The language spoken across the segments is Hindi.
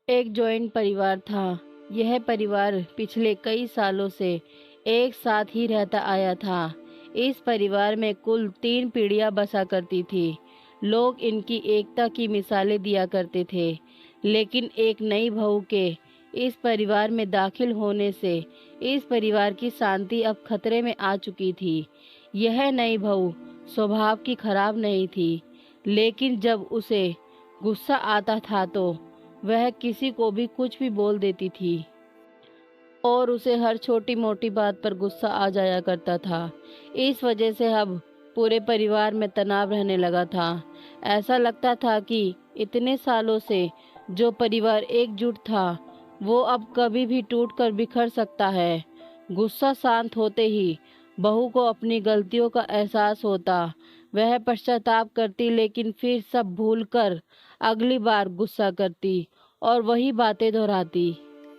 एक जॉइंट परिवार था। यह परिवार पिछले कई सालों से एक साथ ही रहता आया था। इस परिवार में कुल 3 पीढ़ियां बसा करती थी। लोग इनकी एकता की मिसालें दिया करते थे। लेकिन एक नई बहू के इस परिवार में दाखिल होने से इस परिवार की शांति अब खतरे में आ चुकी थी। यह नई बहू स्वभाव की खराब नहीं थी, लेकिन जब उसे गुस्सा आता था तो वह किसी को भी कुछ भी बोल देती थी और उसे हर छोटी मोटी बात पर गुस्सा आ जाया करता था। इस वजह से अब पूरे परिवार में तनाव रहने लगा था। ऐसा लगता था कि इतने सालों से जो परिवार एकजुट था वो अब कभी भी टूटकर बिखर सकता है। गुस्सा शांत होते ही बहू को अपनी गलतियों का एहसास होता। वह पश्चाताप करती, लेकिन फिर सब भूलकर अगली बार गुस्सा करती और वही बातें दोहराती।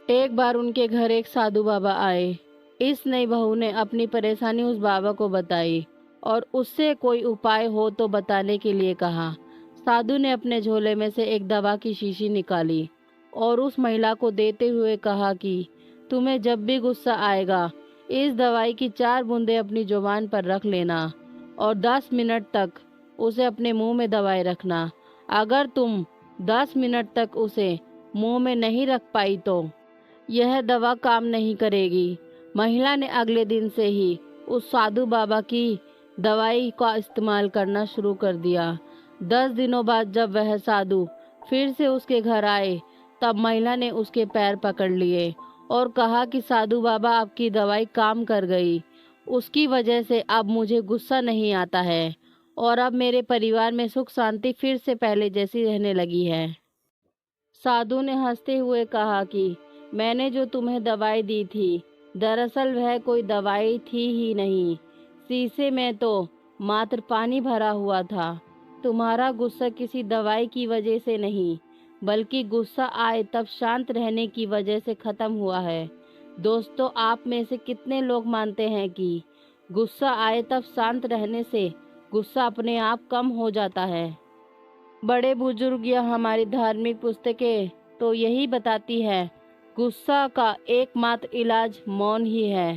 एक बार उनके घर एक साधु बाबा आए। इस नई बहू ने अपनी परेशानी उस बाबा को बताई और उससे कोई उपाय हो तो बताने के लिए कहा। साधु ने अपने झोले में से एक दवा की शीशी निकाली और उस महिला को देते हुए कहा कि तुम्हें जब भी गुस्सा आएगा इस दवाई की 4 बूंदें अपनी जुबान पर रख लेना और 10 मिनट तक उसे अपने मुंह में दबाए रखना। अगर तुम 10 मिनट तक उसे मुंह में नहीं रख पाई तो यह दवा काम नहीं करेगी। महिला ने अगले दिन से ही उस साधु बाबा की दवाई का इस्तेमाल करना शुरू कर दिया। 10 दिनों बाद जब वह साधु फिर से उसके घर आए तब महिला ने उसके पैर पकड़ लिए और कहा कि साधु बाबा, आपकी दवाई काम कर गई। उसकी वजह से अब मुझे गुस्सा नहीं आता है और अब मेरे परिवार में सुख शांति फिर से पहले जैसी रहने लगी है। साधु ने हंसते हुए कहा कि मैंने जो तुम्हें दवाई दी थी दरअसल वह कोई दवाई थी ही नहीं। शीशे में तो मात्र पानी भरा हुआ था। तुम्हारा गुस्सा किसी दवाई की वजह से नहीं, बल्कि गुस्सा आए तब शांत रहने की वजह से खत्म हुआ है। दोस्तों, आप में से कितने लोग मानते हैं कि गुस्सा आए तब शांत रहने से गुस्सा अपने आप कम हो जाता है? बड़े बुजुर्ग या हमारी धार्मिक पुस्तकें तो यही बताती है, गुस्सा का एकमात्र इलाज मौन ही है।